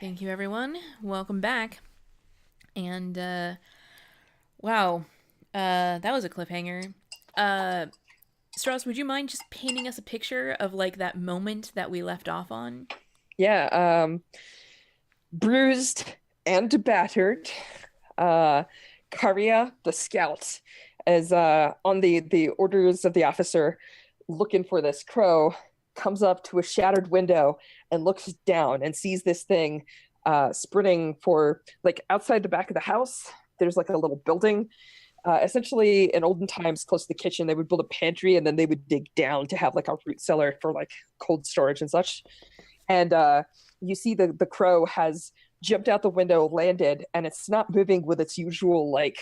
Thank you, everyone. Welcome back. And wow, that was a cliffhanger. Uh, Strauss, would you mind just painting us a picture of like that moment that we left off on? Yeah, bruised and battered. Uh, Karia, the scout, is on the orders of the officer looking for this crow, comes up to a shattered window and looks down and sees this thing sprinting for like outside the back of the house. There's like a little building. Essentially, in olden times, close to the kitchen, they would build a pantry and then they would dig down to have like a root cellar for like cold storage and such. And you see the crow has jumped out the window, landed, and it's not moving with its usual like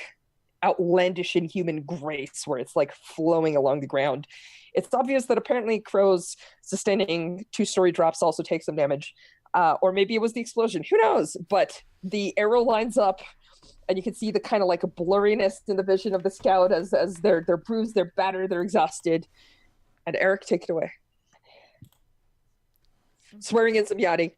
outlandish inhuman grace where it's like flowing along the ground. It's obvious that apparently crows sustaining two-story drops also take some damage. Or maybe it was the explosion, who knows? But the arrow lines up and you can see the kind of like a blurriness in the vision of the scout as they're bruised, they're battered, they're exhausted. And Eric, take it away. Swearing in some yachty.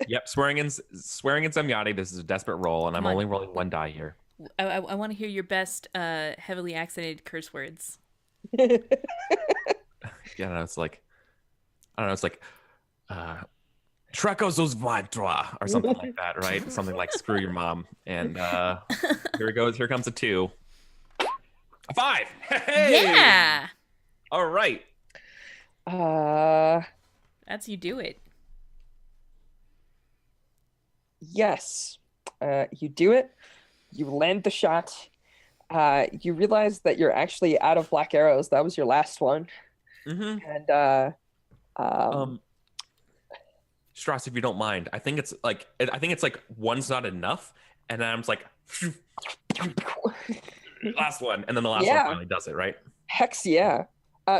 Yep, swearing in Zamyati. This is a desperate roll, and I'm Come on. only rolling one die here. I want to hear your best heavily accented curse words. Yeah, no, it's like I don't know, it's like Trecos Vadra or something like that, right? Something like screw your mom. And here it goes. Here comes a 2. A 5. Hey! Yeah, All right. uh that's you do it. yes. You do it. You land the shot. You realize that you're actually out of black arrows. That was your last one. Mm-hmm. And Strauss, if you don't mind, I think it's like one's not enough, and then I'm just like last one, and then the last one Yeah. finally does it, right? hex, yeah.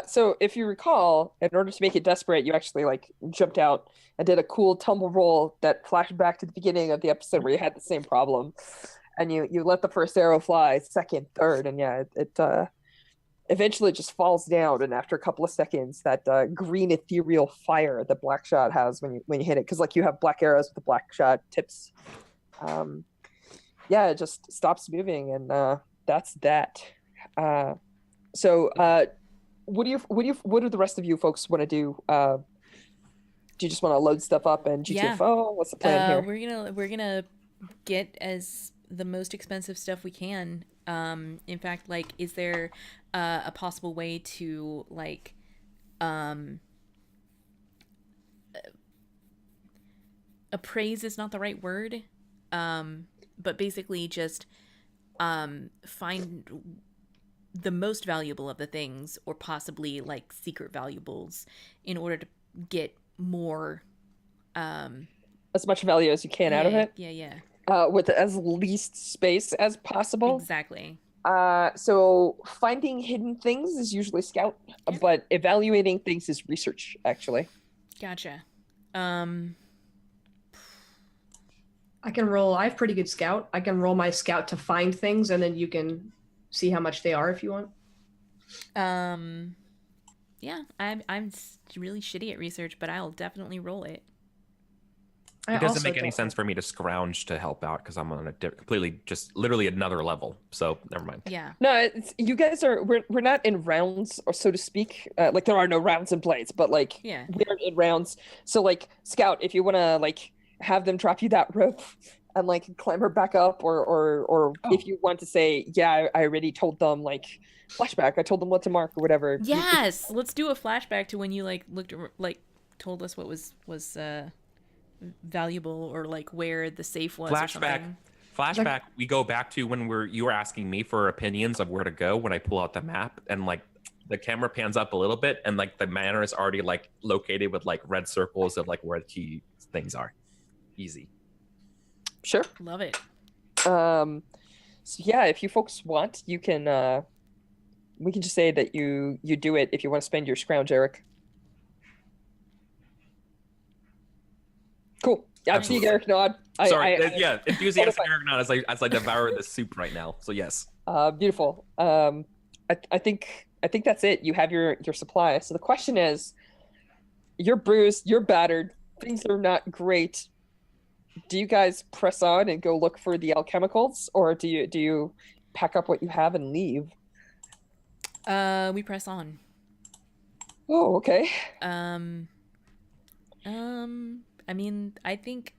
So if you recall, in order to make it desperate, you actually like jumped out and did a cool tumble roll that flashed back to the beginning of the episode where you had the same problem, and you let the first arrow fly, second, third, and yeah, it eventually just falls down. And after a couple of seconds, that green ethereal fire that black shot has when you hit it, because like you have black arrows with the black shot tips. Yeah, it just stops moving, and that's that. So what do the rest of you folks want to do? Do you just want to load stuff up and Yeah. GTFO? What's the plan here? We're gonna get as the most expensive stuff we can. In fact, like, is there a possible way to like um appraise is not the right word, but basically just find the most valuable of the things, or possibly like secret valuables, in order to get more. As much value as you can out of Yeah, it, yeah, yeah. with as least space as possible. Exactly. So finding hidden things is usually scout, Yep. but evaluating things is research, actually. Gotcha. Um, I can roll. I have pretty good scout. I can roll my scout to find things, and then you can see how much they are if you want. um, yeah, I'm really shitty at research, but I'll definitely roll it. I It doesn't also make any don't- sense for me to scrounge to help out because I'm on a completely, just literally another level. So never mind. Yeah. No, you guys are we're not in rounds, or so to speak. Like there are no rounds in plays, but like Yeah. we're in rounds. So like scout, if you want to like have them drop you that rope and like climber back up, or Oh. if you want to say, yeah, I already told them like flashback. I told them what to mark or whatever. Yes. Let's do a flashback to when you like told us what was valuable, or like where the safe was, or Flashback. something. Flashback. We go back to when you were asking me for opinions of where to go when I pull out the map, and like the camera pans up a little bit, and like the manor is already like located with like red circles of like where the key things are. Easy. Sure. Love it. So yeah, if you folks want, you can we can just say that you do it if you want to spend your scrounge, Eric. Cool. Yeah, I'm seeing Absolutely. Eric nod. Sorry. Yeah, enthusiastic Argonaut as I devour this soup right now. So yes. Beautiful. I think that's it. You have your supply. So the question is, you're bruised, you're battered, things are not great. do you guys press on and go look for the alchemicals, or do you pack up what you have and leave? We press on. Oh, okay. Um, I mean, I think.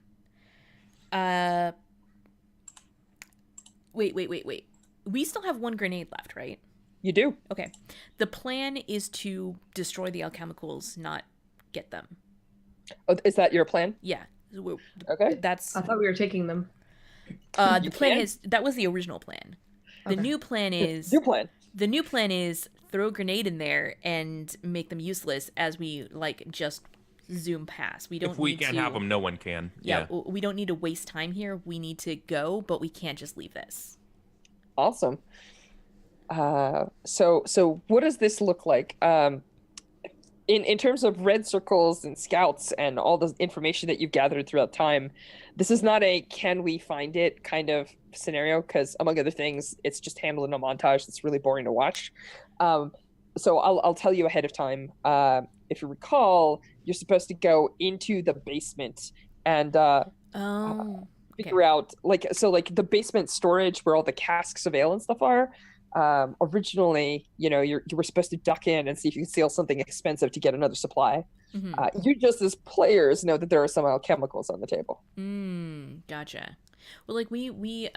Uh, wait. We still have one grenade left, right? You do. Okay. The plan is to destroy the alchemicals, not get them. Oh, is that your plan? Yeah. So Okay. that's I thought we were taking them. the You plan can. is that was the original plan. The Okay. new plan It's is your plan. throw a grenade in there and make them useless as we like just zoom past. We don't If we need can't to, have them, no one can. yeah, we don't need to waste time here. We need to go, but we can't just leave this. Awesome. So what does this look like? In terms of red circles and scouts and all the information that you've gathered throughout time, this is not a can we find it kind of scenario, because among other things, it's just handled in a montage that's really boring to watch. So I'll tell you ahead of time. If you recall, you're supposed to go into the basement and Oh, figure out like the basement storage where all the casks of ale and stuff are. Originally, you were supposed to duck in and see if you could steal something expensive to get another supply. mm-hmm. You just as players know that there are some alchemicals on the table. Gotcha. Well, like we We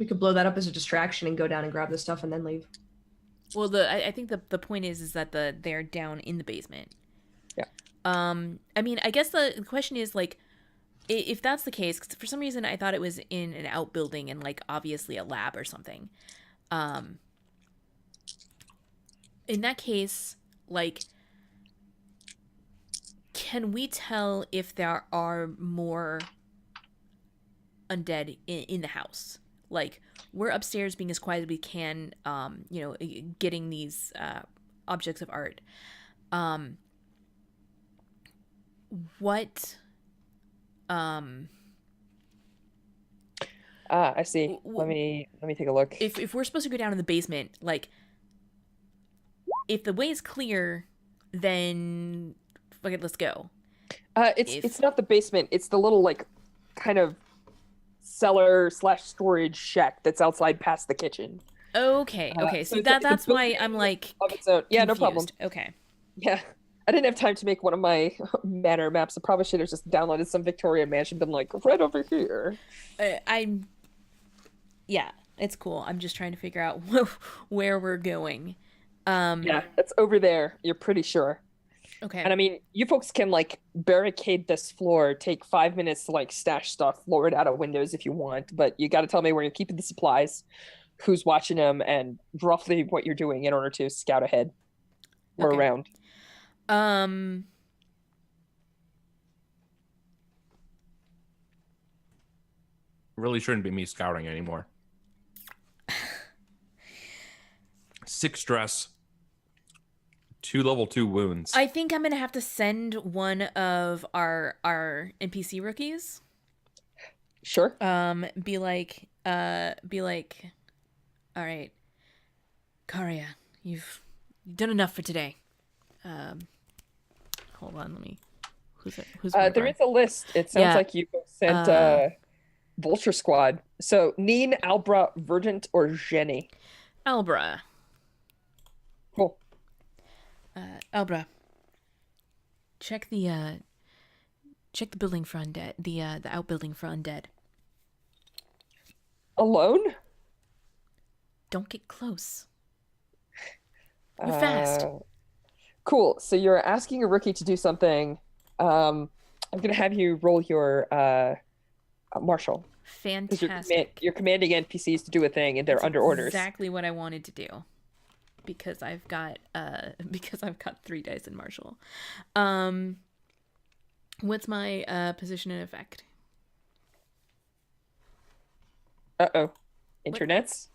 could blow that up as a distraction and go down and grab the stuff and then leave. well I think the point is that they're down in the basement. Yeah. I mean, I guess the question is like, if that's the case, because for some reason I thought it was in an outbuilding and like obviously a lab or something. In that case, like, can we tell if there are more undead in the house? Like, we're upstairs being as quiet as we can, getting these objects of art. What I see. Let me take a look. if we're supposed to go down in the basement, like, if the way is clear, then okay, let's go. It's not the basement. It's the little like kind of cellar/storage shack that's outside past the kitchen. Okay. So See, it's a that's why building I'm like of its own. Yeah, no problem. confused. Okay. Yeah. I didn't have time to make one of my manor maps. I probably should have just downloaded some Victorian mansion, been like, right over here. Yeah, it's cool. I'm just trying to figure out where we're going. Yeah, it's over there. You're pretty sure. Okay. And I mean, you folks can like barricade this floor, take 5 minutes to like stash stuff, lower it out of windows if you want, but you got to tell me where you're keeping the supplies, who's watching them, and roughly what you're doing in order to scout ahead or Okay. around. Really shouldn't be me scouting anymore. 6 stress, 2 level 2 wounds. I think I'm gonna have to send one of our NPC rookies. Sure. Be like, all right, Karia, you've done enough for today. Hold on, let me. Who's There is a list. It sounds like you folks sent Vulture Squad. So Neen, Albra, Verdant, or Jenny? Albra. Cool. Albra. Check the building for undead. The outbuilding for undead. Alone? Don't get close. We're fast. Cool. So you're asking a rookie to do something. I'm gonna have you roll your marshal. Fantastic. You're commanding NPCs to do a thing, and they're under orders. Exactly what I wanted to do. Because I've got 3 dice in martial. What's my position and effect? Uh-oh. Internets?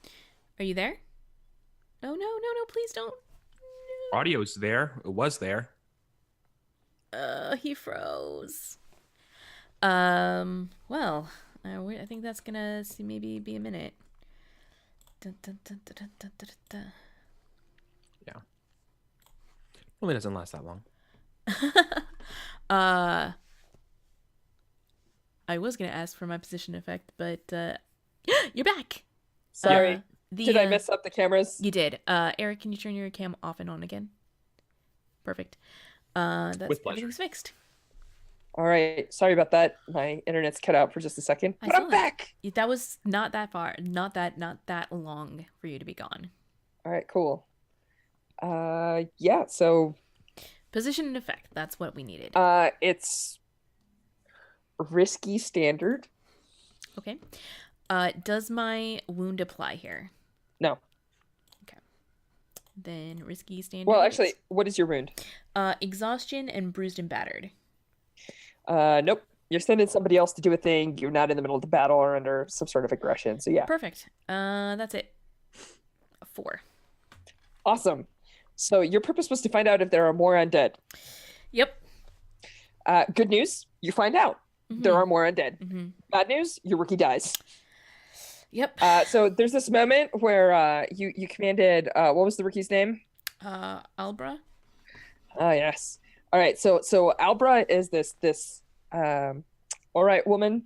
Are you there? Oh no, please don't. Audio's there. It was there. He froze. Well, I think that's gonna maybe be a minute. Dun, dun, dun, dun, dun, dun, dun, dun. Yeah. Well, it doesn't last that long. I was gonna ask for my position effect, but you're back. Sorry. The, Did I mess up the cameras? You did. Eric, can you turn your cam off and on again? Perfect. That's With pleasure. everything's fixed. All right. Sorry about that. My internet's cut out for just a second, I but saw I'm that. back. That was not that far, not that long for you to be gone. All right, cool. Yeah, so Position and effect. That's what we needed. it's risky standard. Okay. Does my wound apply here? No. Then risky standard. Well, actually, what is your wound? Exhaustion and bruised and battered. Nope. You're sending somebody else to do a thing. You're not in the middle of the battle or under some sort of aggression. So yeah. Perfect. That's it. 4. Awesome. So your purpose was to find out if there are more undead. Yep. Good news, you find out there are more undead. Mm-hmm. Bad news, your rookie dies. Yep. So there's this moment where you commanded what was the rookie's name? Albra. Oh yes. All right. So Albra is this all right woman,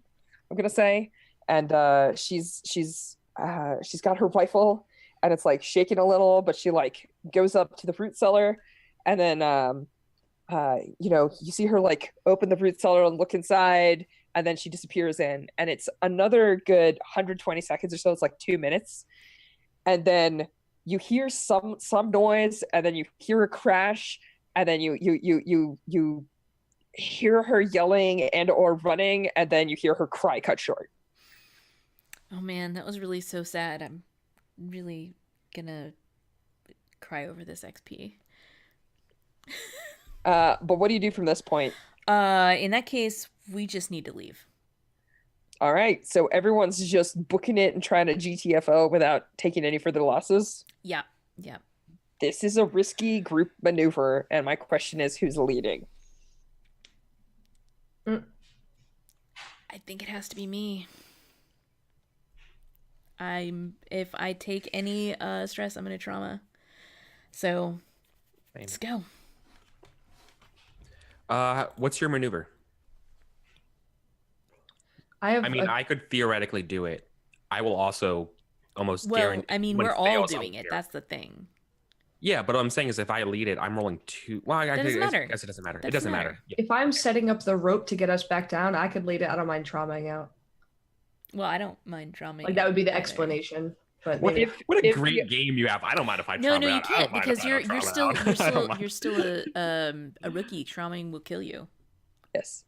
I'm gonna say, and she's got her rifle and it's like shaking a little, but she like goes up to the fruit cellar, and then you see her like open the fruit cellar and look inside, and then she disappears in, and it's another good 120 seconds or so. It's like 2 minutes, and then you hear some noise, and then you hear a crash, and then you hear her yelling and or running, and then you hear her cry cut short. Oh man, that was really so sad. I'm really gonna cry over this XP. But what do you do from this point? In that case, we just need to leave. All right, so everyone's just booking it and trying to GTFO without taking any further losses. Yeah. This is a risky group maneuver, and my question is, who's leading? I think it has to be me. If I take any stress, I'm gonna trauma. So let's go. What's your maneuver? I could theoretically do it. I will also almost guarantee. I mean, we're all doing it. That's the thing. Yeah, but what I'm saying is, if I lead it, I'm rolling 2. Well, I guess it doesn't matter. It doesn't matter. Yeah. If I'm setting up the rope to get us back down, I could lead it. I don't mind traumaing out. Well, I don't mind traumaing. Like that would be the explanation. But what a great game you have! I don't mind if I trauma. No, you can't, because you're still a rookie. Traumaing will kill you. Yes.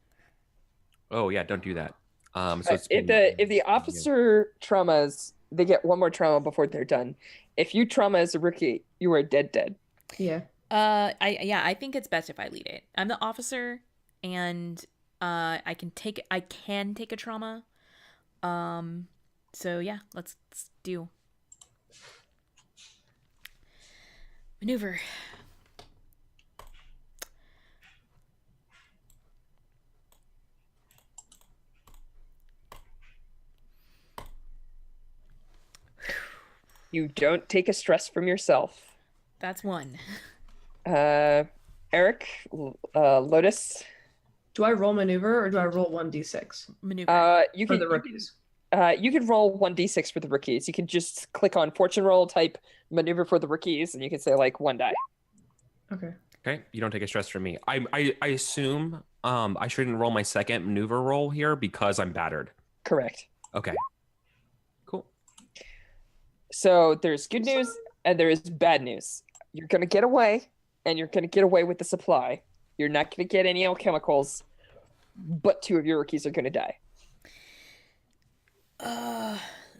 Oh yeah, don't do that. So if the officer traumas, they get one more trauma before they're done. If you trauma as a rookie, you are dead. Yeah. I think it's best if I lead it. I'm the officer, and I can take a trauma. So yeah, let's do maneuver. You don't take a stress from yourself. That's 1. Eric, Lotus. Do I roll maneuver or do I roll 1d6? Maneuver. You for can the rookies. You can roll 1d6 for the rookies. You can just click on fortune roll, type maneuver for the rookies, and you can say like 1 die. Okay. Okay, you don't take a stress from me. I assume I shouldn't roll my second maneuver roll here because I'm battered. Correct. Okay. Cool. So there's good news and there is bad news. You're gonna get away, and you're gonna get away with the supply. You're not gonna get any alchemicals, but 2 of your rookies are gonna die.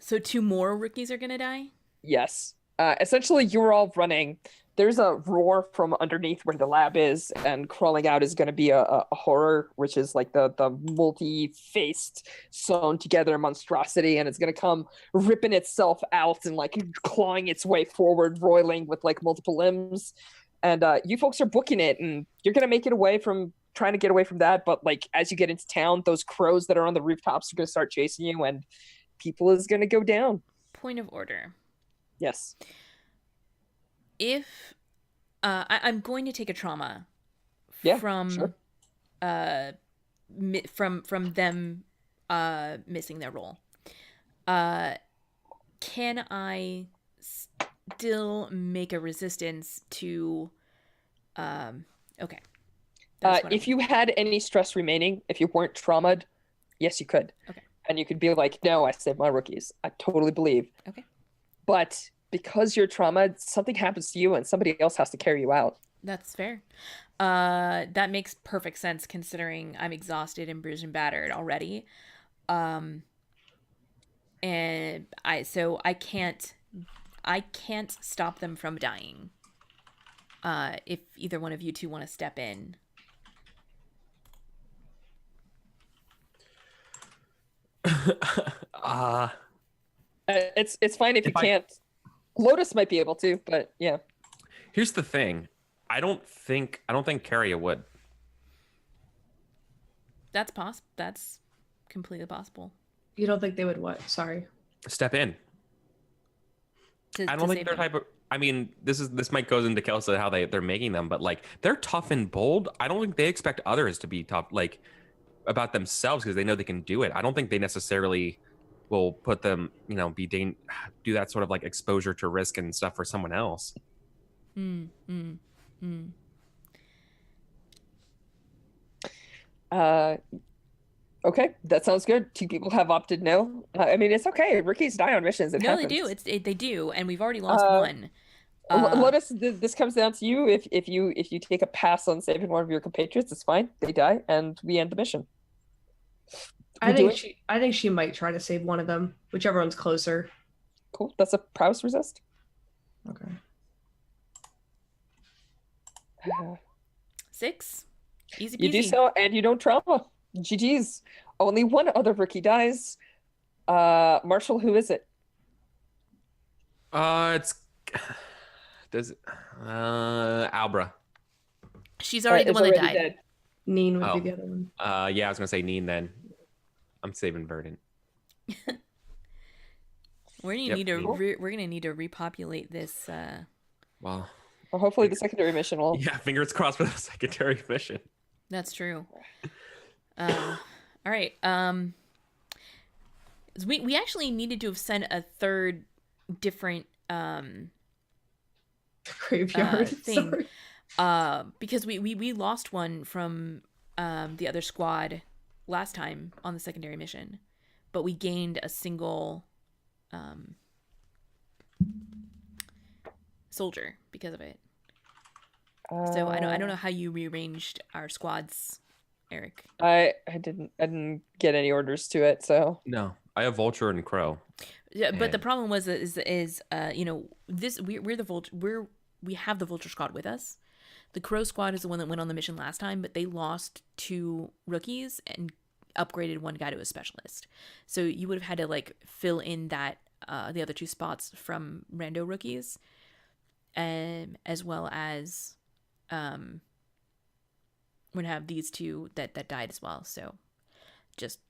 So 2 more rookies are gonna die? Yes. Essentially, you were all running. There's a roar from underneath where the lab is, and crawling out is going to be a horror, which is like the multi-faced, sewn together monstrosity, and it's going to come ripping itself out and like clawing its way forward, roiling with like multiple limbs. And you folks are booking it, and you're going to make it away from trying to get away from that. But like as you get into town, those crows that are on the rooftops are going to start chasing you, and people is going to go down. Point of order. Yes. If I'm going to take a trauma Yeah, from sure. from them missing their role. Can I still make a resistance to okay. That's what I If want. you had any stress remaining, if you weren't traumatized, yes, you could. Okay. And you could be like, no, I saved my rookies. I totally believe. Okay. But because you're traumatized, something happens to you and somebody else has to carry you out. That's fair. That makes perfect sense considering I'm exhausted and bruised and battered already. And I can't stop them from dying. If either one of you two want to step in. It's fine if you If I- can't. Lotus might be able to, but yeah. Here's the thing. I don't think Carria would. That's completely possible. You don't think they would what? Sorry. Step in. I don't think they're type of. I mean, this might goes into Kelsa how they're making them, but like they're tough and bold. I don't think they expect others to be tough, like about themselves because they know they can do it. I don't think they necessarily will put them, do that sort of like exposure to risk and stuff for someone else. Okay, that sounds good. Two people have opted no. I mean, it's okay. Rookies die on missions. It No, happens. they do. They do, and we've already lost one. Lotus, this comes down to you. If you take a pass on saving one of your compatriots, it's fine. They die, and we end the mission. I think she might try to save one of them, whichever one's closer. Cool. That's a prowess resist. Okay. 6. Easy peasy. You do so, and you don't trauma. GG's. Only one other rookie dies. Marshall, who is it? It's Albra. She's already the Is one that already died. dead. Neen would be the other one. Yeah, I was gonna say Neen then. I'm saving Verdant. We're gonna need to repopulate this. Well, hopefully the secondary mission will. yeah, fingers crossed for the secondary mission. That's true. All right. We actually needed to have sent a third different Graveyard thing. Sorry. Because we lost one from the other squad last time on the secondary mission, but we gained a single soldier because of it. So I don't know how you rearranged our squads, Eric. I didn't get any orders to it, so No, I have Vulture and Crow. Yeah, but the problem was this we have the Vulture squad with us. The Crow squad is the one that went on the mission last time, but they lost 2 rookies and upgraded one guy to a specialist. So you would have had to like fill in that the other 2 spots from rando rookies, as well as would have these 2 that died as well. So just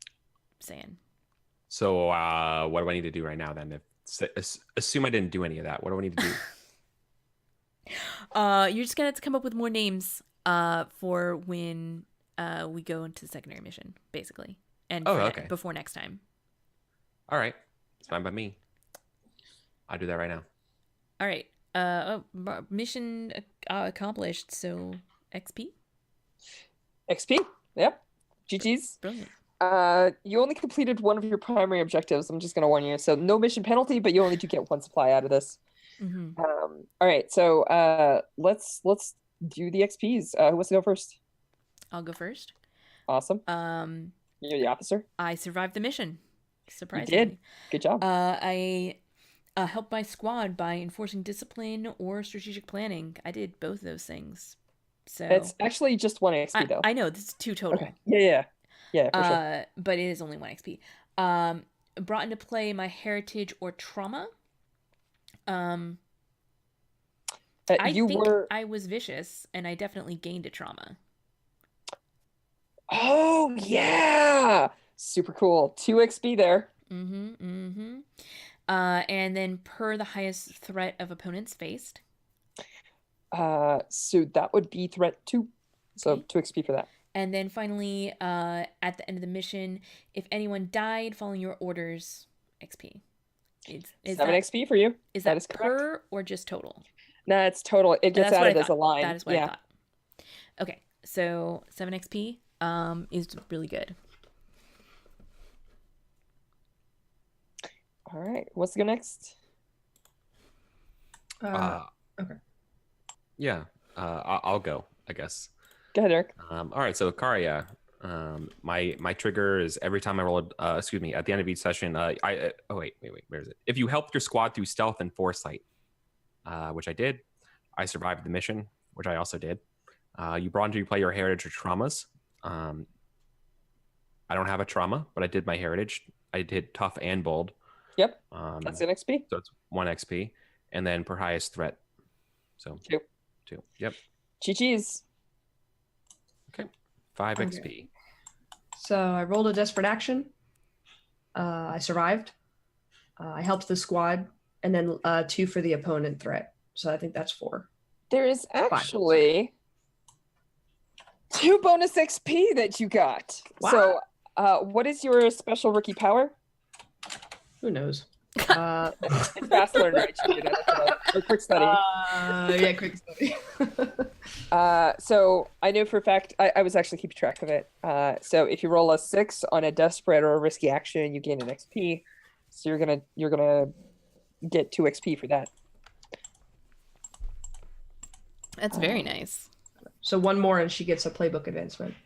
saying. So what do I need to do right now then? Assume I didn't do any of that. What do I need to do? You're just gonna have to come up with more names for when we go into the secondary mission, basically, and okay. Before next time. All right, it's fine by me. I'll do that right now. All right. Mission accomplished. So XP. XP. Yep. GG's. Brilliant. You only completed one of your primary objectives. I'm just gonna warn you. So no mission penalty, but you only do get 1 supply out of this. Mm-hmm. All right. So let's do the XPs. Who wants to go first? I'll go first. Awesome. You're the officer. I survived the mission. Surprisingly. You did. Good job. I helped my squad by enforcing discipline or strategic planning. I did both those things. So it's actually just 1 XP though. I know this is 2 total. Okay. Yeah, for sure. But it is only 1 XP. Brought into play my heritage or trauma. I was vicious, and I definitely gained a trauma. Oh yeah, super cool. 2 XP there. And then per the highest threat of opponents faced. So that would be threat 2. So Okay. 2 XP for that. And then finally, at the end of the mission, if anyone died following your orders, XP. Is 7 that, XP for you. is That that is correct. per or just total? No, it's total. It gets That's what I added as a thought. line. That is what yeah. I thought. Okay, so 7 XP is really good. All right. What's the next? Okay. Yeah, I'll go, I guess. Go ahead, Eric. All right, so Karia, my trigger is every time I roll at the end of each session. Wait, where is it? If you helped your squad through stealth and foresight, which I did, I survived the mission, which I also did. You brought into play your heritage or traumas. I don't have a trauma, but I did my heritage. I did tough and bold. Yep. That's an XP. So it's 1 XP, and then per highest threat. So 2. Yep. Chi-Chi's. Okay. 5 Okay. XP. So I rolled a desperate action. I survived. I helped the squad, and then 2 for the opponent threat. So I think that's 4. There is actually 2 bonus XP that you got. Wow. So what is your special rookie power? Who knows? It's fast learn, right? Or quick study. Yeah, quick study. So I know for a fact, I was actually keeping track of it. So if you roll a 6 on a desperate or a risky action, you gain an XP. So you're gonna get 2 XP for that. That's very nice. So 1 more, and she gets a playbook advancement.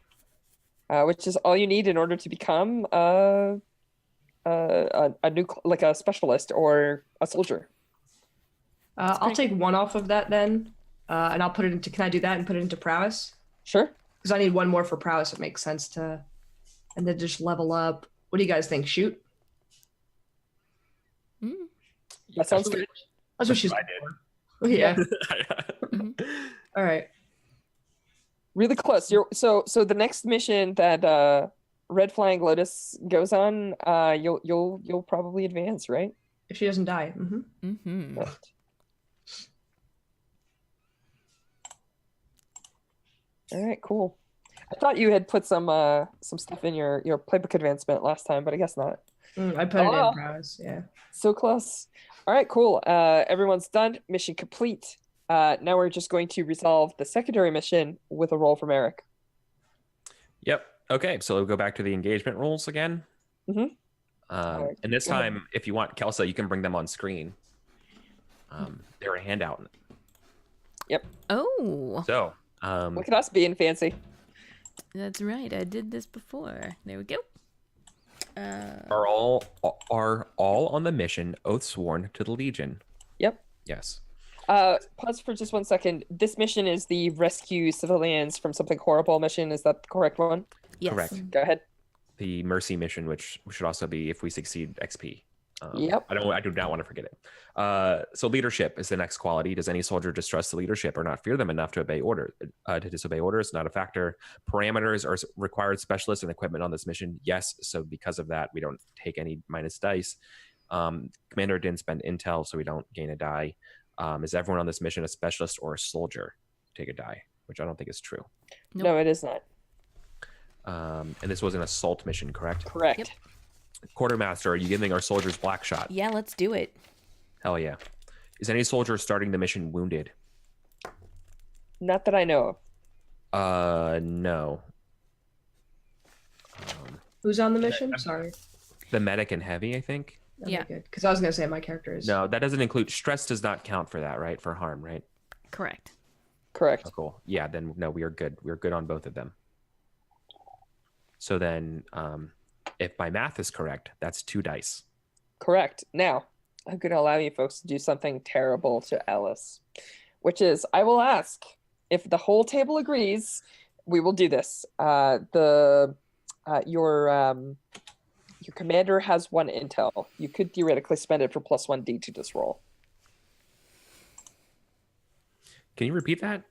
Which is all you need in order to become a new, like a specialist or a soldier. I'll take 1 off of that then, and I'll put it into. Can I do that and put it into prowess? Sure. Because I need 1 more for prowess. It makes sense to, and then just level up. What do you guys think? Shoot. That sounds good. That's what she's. I did. Oh, yeah. Mhm. All right. Really close. So the next mission that Red Flying Lotus goes on, you'll probably advance, right? If she doesn't die. Mm-hmm. Mm-hmm. Right. All right, cool. I thought you had put some stuff in your playbook advancement last time, but I guess not. I put it in prowess. Yeah. So close. All right, cool. Everyone's done. Mission complete. Now we're just going to resolve the secondary mission with a roll from Eric. Yep. Okay, so we'll go back to the engagement rules again. Mhm. And this time, if you want, Kelsa, you can bring them on screen. They're a handout. Yep. Oh, So, Look at us being fancy. that's right. I did this before. There we go. are all on the mission oath sworn to the Legion? Yep. Yes. Pause for just 1 second. This mission is the rescue civilians from something horrible mission. Is that the correct one? Yes. Correct. Go ahead. The mercy mission, which should also be if we succeed XP. Yep. I do not want to forget it. So leadership is the next quality. Does any soldier distrust the leadership or not fear them enough to obey order? To disobey orders, not a factor. Parameters are required specialists and equipment on this mission. Yes. So because of that, we don't take any minus dice. Commander didn't spend intel, so we don't gain a die. Is everyone on this mission a specialist or a soldier? Take a die, which I don't think is true. Nope. No, it is not. And this was an assault mission, correct? Correct. Yep. Quartermaster, are you giving our soldiers black shot? Yeah, let's do it. Hell yeah. Is any soldier starting the mission wounded? Not that I know of. No. Who's on the mission? Sorry. The medic and heavy, I think. Okay, Yeah. good. Because I was gonna say my character is. No, that doesn't include stress. Does not count for that, right? For harm, right? Correct. Correct. Oh, cool. Yeah. Then no, we are good. We're good on both of them. So then, if my math is correct, that's 2 dice. Correct. Now, I'm going to allow you folks to do something terrible to Alice, which is I will ask if the whole table agrees, we will do this. Your commander has 1 intel. You could theoretically spend it for +1d to this roll. Can you repeat that?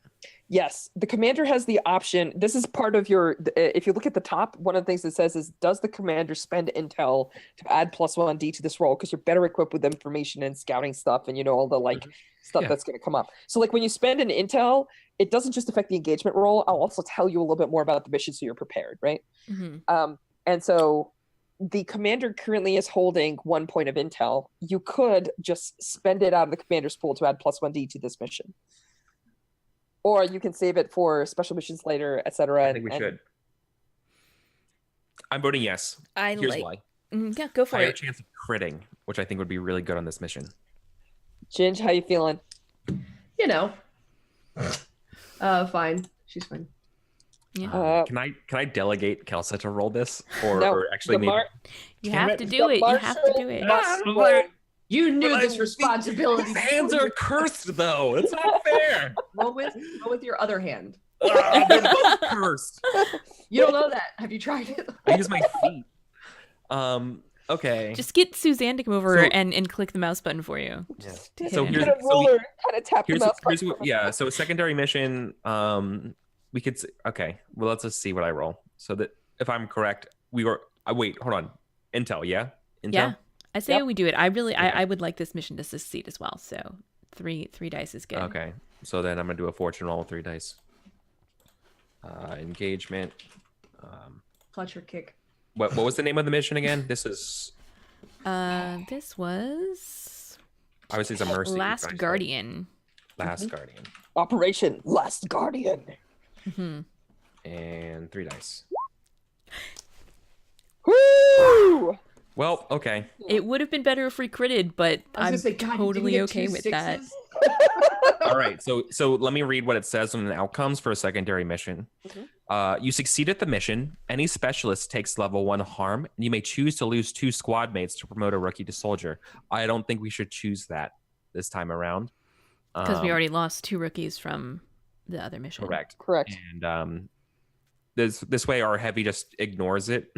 Yes, the commander has the option. This is part of your. If you look at the top, one of the things it says is, does the commander spend intel to add +1d to this roll? Because you're better equipped with information and scouting stuff, and all the stuff that's going to come up. So like when you spend an intel, it doesn't just affect the engagement roll. I'll also tell you a little bit more about the mission so you're prepared, right? And so the commander currently is holding 1 point of intel. You could just spend it out of the commander's pool to add +1d to this mission. Or you can save it for special missions later, etc. I think we should. I'm voting yes. Here's why. Yeah, go for Higher it. chance of critting, which I think would be really good on this mission. Ginge, how you feeling? Fine. She's fine. Yeah. Can I delegate Kelsa to roll this, or, No, or actually maybe You have to do it. You have to do it. You knew this responsibility. These hands are cursed, though. It's not fair. Roll with your other hand. They're both cursed. You don't know that. Have you tried it? I use my feet. Okay. Just get Suzanne to come over and click the mouse button for you. Yeah. So here's a roller, kind of tap the mouse button. So a secondary mission. We could. Okay. Well, let's just see what I roll. So that if I'm correct, we were. Wait. Hold on. Intel. Yeah. Intel? Yeah. I say we do it. I would like this mission to succeed as well. So three dice is good. Okay. So then I'm gonna do a fortune roll with 3 dice. Engagement. Fletcher kick. What was the name of the mission again? This is. This was. Obviously, it's a mercy. Last Guardian. Last Guardian. Operation Last Guardian. And 3 dice. Woo! Well, okay. It would have been better if we critted, but I'm totally okay with that. All right. So let me read what it says on the outcomes for a secondary mission. You succeed at the mission. Any specialist takes level 1 harm, and you may choose to lose 2 squad mates to promote a rookie to soldier. I don't think we should choose that this time around. Because we already lost 2 rookies from the other mission. Correct. And this way our heavy just ignores it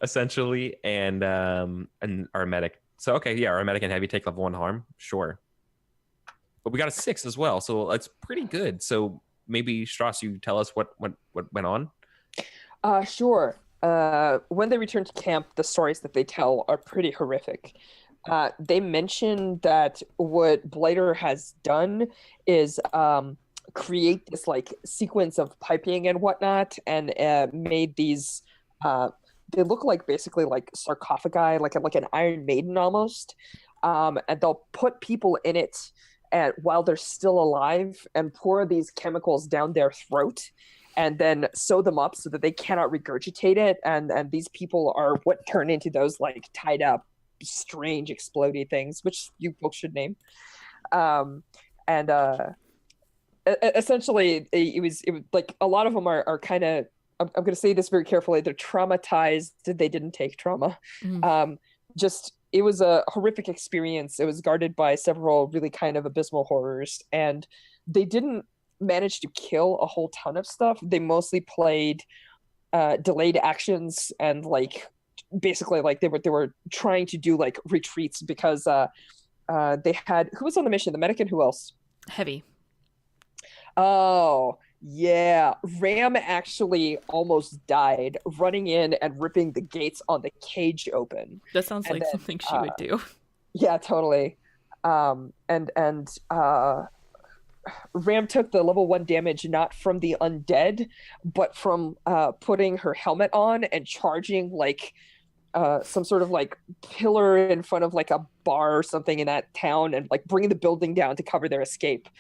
essentially, and our medic. So okay, yeah, our medic and heavy take level 1 harm, sure. But we got a 6 as well, so it's pretty good. So maybe Strauss, you tell us what went on. Sure. When they return to camp, the stories that they tell are pretty horrific. They mention that what Blighter has done is create this like sequence of piping and whatnot, and made these. They look like basically like sarcophagi, like an Iron Maiden almost, and they'll put people in it while they're still alive and pour these chemicals down their throat, and then sew them up so that they cannot regurgitate it. And these people are what turn into those like tied up, strange explodey things, which you folks should name. Essentially, it was like a lot of them are kind of. I'm going to say this very carefully. They're traumatized. They didn't take trauma. It was a horrific experience. It was guarded by several really kind of abysmal horrors, and they didn't manage to kill a whole ton of stuff. They mostly played delayed actions, and like basically like they were trying to do like retreats because they had, who was on the mission? The medic and who else? Heavy. Oh, yeah. Ram actually almost died running in and ripping the gates on the cage open. That sounds like something she would do. Yeah, totally. Ram took the level 1 damage not from the undead, but from putting her helmet on and charging like some sort of like pillar in front of like a bar or something in that town, and like bringing the building down to cover their escape.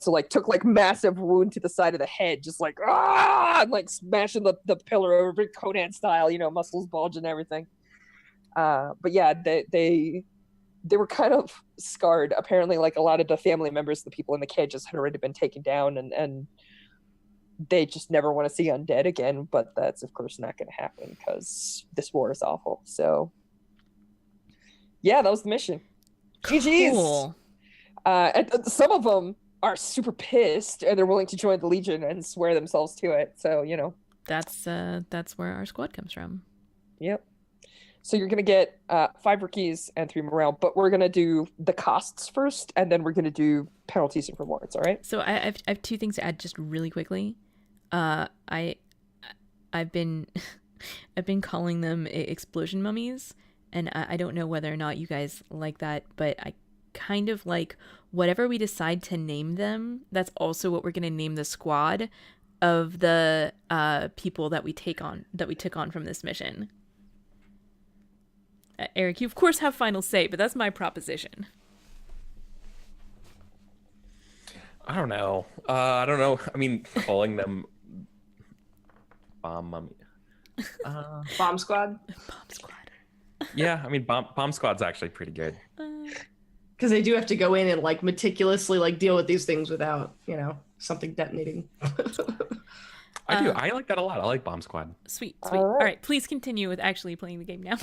So like took like massive wound to the side of the head, just like and like smashing the pillar over Conan style, muscles bulge and everything. But yeah, they were kind of scarred. Apparently, like a lot of the family members of the people in the cages had already been taken down, and they just never want to see undead again. But that's of course not going to happen because this war is awful. So yeah, that was the mission. GG's. Cool. And some of them are super pissed, and they're willing to join the Legion and swear themselves to it. So that's where our squad comes from. Yep. So you're gonna get 5 rookies and 3 morale, but we're gonna do the costs first, and then we're gonna do penalties and rewards. All right? So I have 2 things to add just really quickly. I've been I've been calling them explosion mummies, and I don't know whether or not you guys like that, but I kind of like whatever we decide to name them. That's also what we're gonna name the squad of the people that we took on from this mission. Eric, you of course have final say, but that's my proposition. I don't know. I don't know. I mean, calling them bomb mummy. Bomb squad. Bomb squad. Yeah, I mean, bomb squad's actually pretty good. Because they do have to go in and like meticulously like deal with these things without, something detonating. I do. I like that a lot. I like bomb squad. Sweet. All right, please continue with actually playing the game now.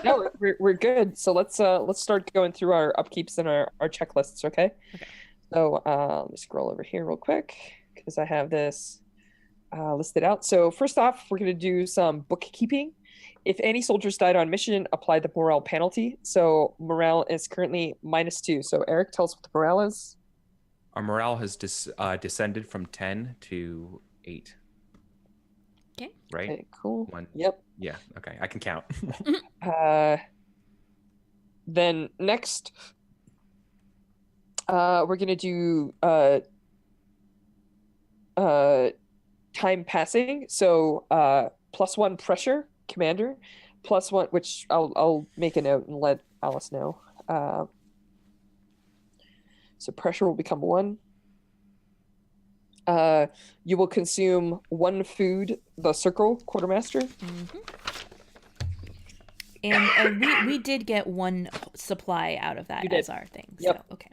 No, we're good. So let's start going through our upkeeps and our checklists. Okay. Okay. So let me scroll over here real quick because I have this listed out. So first off, we're going to do some bookkeeping. If any soldiers died on mission, apply the morale penalty. So morale is currently -2. So Eric, tell us what the morale is. Our morale has descended from 10 to 8. Okay. Right? Okay, cool. 1. Yep. Yeah. Okay. I can count. Then next, we're going to do time passing. So +1 pressure, commander, +1, which I'll make a note and let Alice know. So pressure will become 1. You will consume 1 food, the circle, quartermaster. Mm-hmm. And we did get 1 supply out of that as our thing. So, Yep. okay.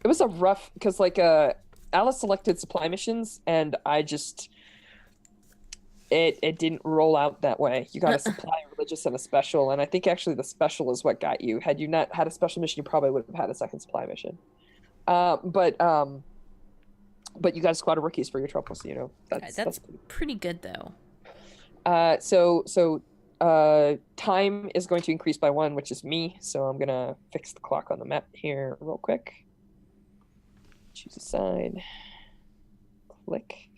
It was a rough, because Alice selected supply missions, and I just it didn't roll out that way. You got a supply, a religious, and a special, and I think actually the special is what got you. Had you not had a special mission, you probably would have had a second supply mission. But you got a squad of rookies for your trouble, so that's pretty good though. So time is going to increase by 1, which is me. So I'm gonna fix the clock on the map here real quick. Choose a side. Click.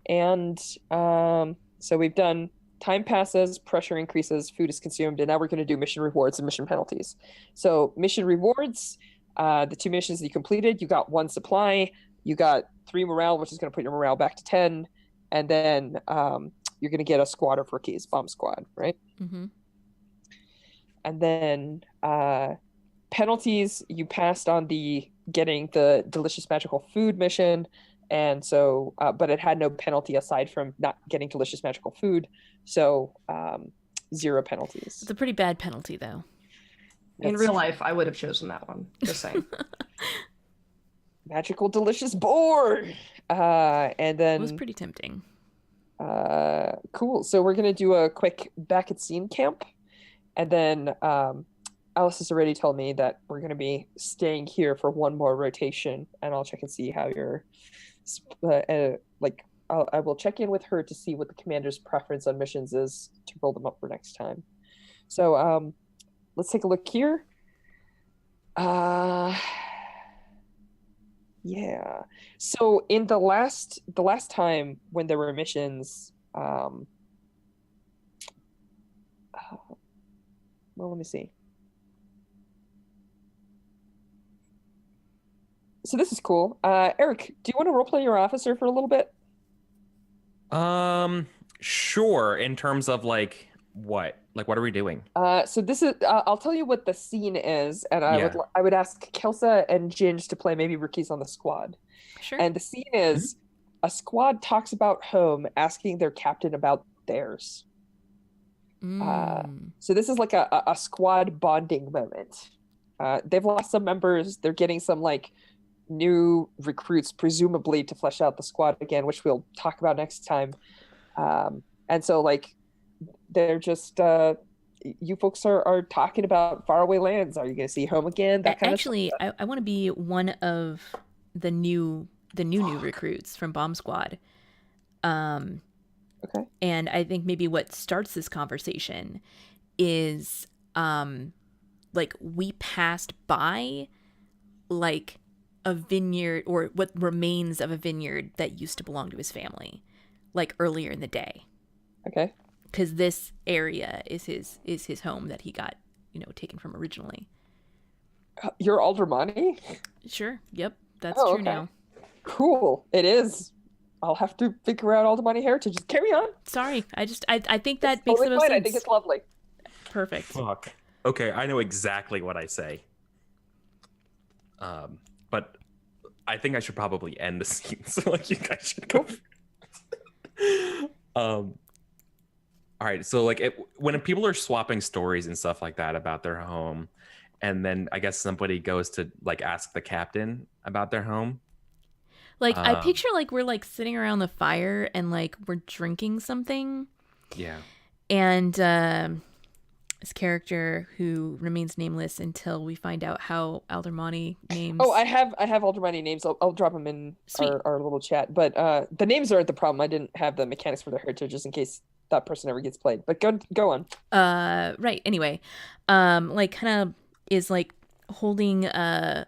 And so we've done time passes, pressure increases, food is consumed, and now we're going to do mission rewards and mission penalties. So mission rewards, the 2 missions that you completed, you got 1 supply, you got 3 morale, which is going to put your morale back to 10, and then you're going to get a squad of rookies, bomb squad, right? Mm-hmm. And then penalties, you passed on getting the delicious magical food mission, and so but it had no penalty aside from not getting delicious magical food, so 0 penalties. It's a pretty bad penalty though. In real life, I would have chosen that one. Just saying. Magical delicious board, and then It was pretty tempting. Cool. So we're gonna do a quick back at scene camp, and then Alice has already told me that we're gonna be staying here for 1 more rotation, and I'll check and see how you're I will check in with her to see what the commander's preference on missions is to roll them up for next time. So let's take a look here. Yeah. So in the last time when there were missions, well, let me see. So this is cool. Eric, do you want to roleplay your officer for a little bit? Sure. In terms of what? What are we doing? So this is. I'll tell you what the scene is, and I would ask Kelsa and Ginge to play maybe rookies on the squad. Sure. And the scene is a squad talks about home, asking their captain about theirs. So this is like a squad bonding moment. They've lost some members. They're getting some new recruits, presumably to flesh out the squad again, which we'll talk about next time. And so they're just you folks are talking about faraway lands. Are you going to see home again? That kind Actually, of I want to be one of the new recruits from Bomb Squad. Okay. And I think maybe what starts this conversation is like we passed by like a vineyard or what remains of a vineyard that used to belong to his family like earlier in the day. Okay. Because this area is his home that he got, taken from originally. You're Aldermani? Sure. Yep. That's Oh, true okay. now. Cool. It is. I'll have to figure out Aldermani heritage. Just carry on. Sorry. I think that It's makes totally the most fine. sense. I think it's lovely. Perfect. Fuck. Okay, I know exactly what I say. But I think I should probably end the scene, so like you guys should go. All right, so like when people are swapping stories and stuff like that about their home, and then I guess somebody goes to like ask the captain about their home. Like I picture like we're like sitting around the fire and like we're drinking something. Yeah. And this character who remains nameless until we find out how Aldermani names. Oh, I have Aldermani names. I'll drop them in our little chat. But the names aren't the problem. I didn't have the mechanics for the heritage just in case that person ever gets played. But go on. Right. Anyway, like kind of is like holding a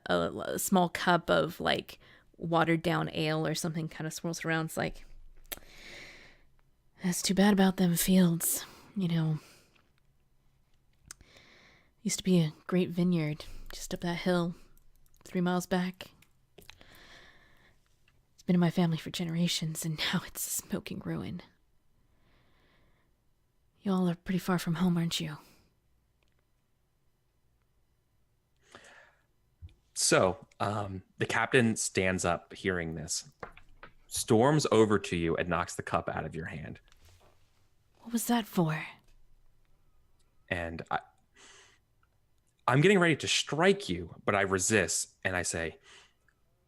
small cup of like watered down ale or something, kind of swirls around. It's like, that's too bad about them fields, Used to be a great vineyard just up that hill 3 miles back. It's been in my family for generations, and now it's a smoking ruin. Y'all are pretty far from home, aren't you? So, the captain stands up hearing this, storms over to you, and knocks the cup out of your hand. What was that for? And I'm getting ready to strike you, but I resist, and I say,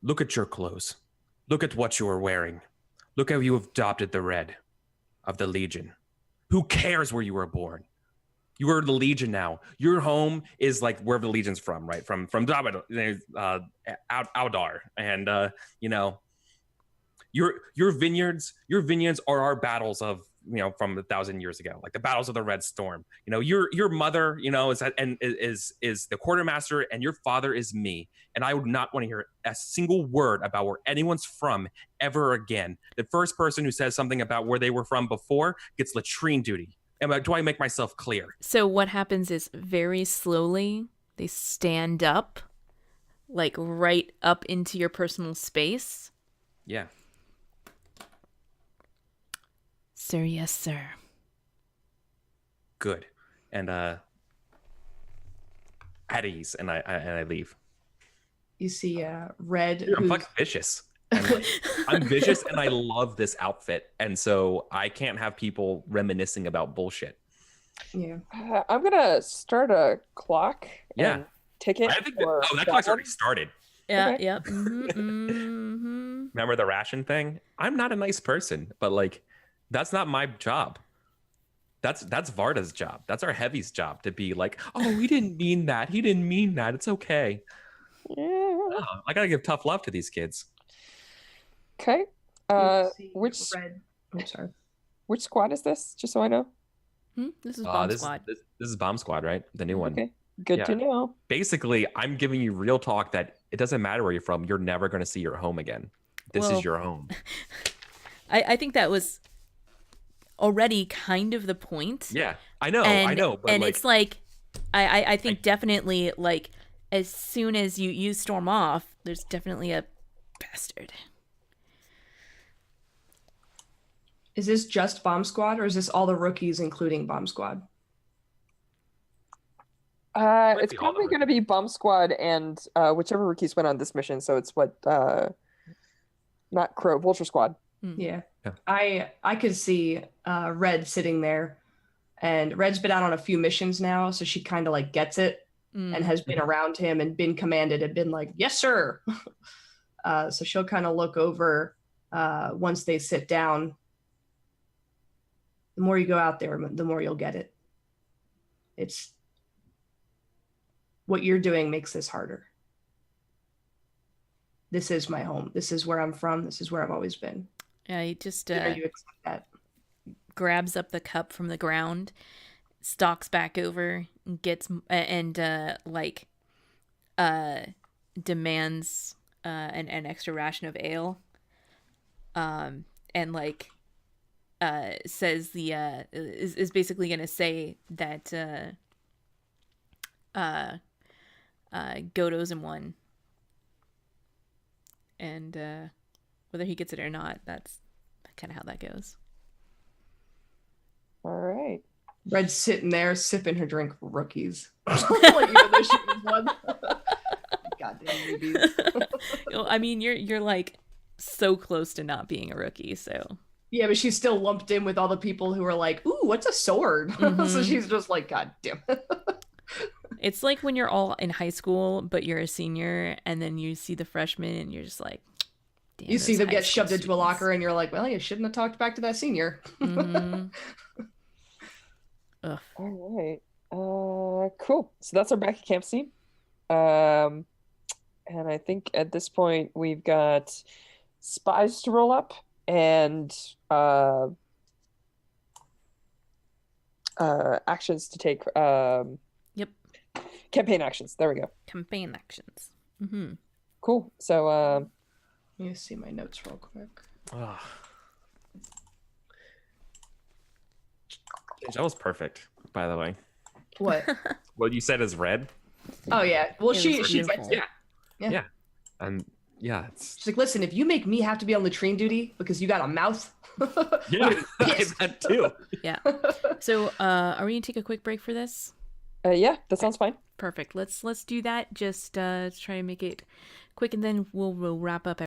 look at your clothes. Look at what you are wearing. Look how you have adopted the red of the Legion. Who cares where you were born? You are the Legion now. Your home is like wherever the Legion's from, right? From Audar, and your vineyards are our battles of from 1,000 years ago, like the battles of the Red Storm. Your mother is the quartermaster, and your father is me. And I would not want to hear a single word about where anyone's from ever again. The first person who says something about where they were from before gets latrine duty. Do I make myself clear? So what happens is very slowly they stand up, like right up into your personal space. Yeah. Sir, yes, sir. Good. And at ease, and I leave. You see Red. Dude, I'm fucking vicious. I'm vicious, and I love this outfit, and so I can't have people reminiscing about bullshit. Yeah. I'm gonna start a clock. Yeah. And tick it. That clock's already started. Yeah, Okay. yep. Remember the ration thing? I'm not a nice person, but like, that's not my job. That's Varda's job. That's our heavy's job to be like, oh, he didn't mean that. He didn't mean that. It's okay. Yeah. Oh, I gotta give tough love to these kids. Okay. You see Which Red? I'm sorry. which squad is this? Just so I know. This is Bomb This Squad. this is Bomb Squad, right? The new one. Okay. Good to know. Basically, I'm giving you real talk that it doesn't matter where you're from. You're never going to see your home again. This Well, is your home. I think that was already kind of the point. Yeah, I know. But and like, it's like, I think definitely like as soon as you storm off, there's definitely a bastard. Is this just Bomb Squad, or is this all the rookies, including Bomb Squad? It's be all probably the going to be Bomb Squad and whichever rookies went on this mission. So it's not Crow, Vulture Squad. Yeah. Yeah. I could see Red sitting there, and Red's been out on a few missions now, so she kind of like gets it and has been around him and been commanded and been like, yes, sir. So she'll kind of look over once they sit down. The more you go out there, the more you'll get it. It's what you're doing makes this harder. This is my home. This is where I'm from. This is where I've always been. Yeah, you just You accept that. grabs up the cup from the ground, stalks back over, gets and demands an extra ration of ale, and like says the is basically gonna say that Godo's in one, and whether he gets it or not, that's kind of how that goes. All right. Red's sitting there sipping her drink. Rookies. Like, even though she was one. Goddamn newbies. I mean, you're like so close to not being a rookie, so. Yeah, but she's still lumped in with all the people who are like, ooh, what's a sword? Mm-hmm. So she's just like, God damn it. It's like when you're all in high school, but you're a senior, and then you see the freshmen, and you're just like, damn. You see them high get school shoved into a students. locker, and you're like, well, you shouldn't have talked back to that senior. Mm-hmm. Ugh. All right. Cool. So that's our back at camp scene. And I think at this point we've got spies to roll up and actions to take. Yep. Campaign actions. There we go. Campaign actions. Mm-hmm. Cool. So Let me see my notes real quick. Ugh. That was perfect, by the way. What? What you said is red. Oh, yeah. Well, It she was gets beautiful. it. Yeah. Yeah. And yeah, it's She's like, listen, if you make me have to be on latrine duty because you got a mouth. yeah, that too. Yeah. So, are we gonna take a quick break for this? yeah, that sounds fine. Perfect. Let's do that. Just try to make it quick, and then we'll wrap up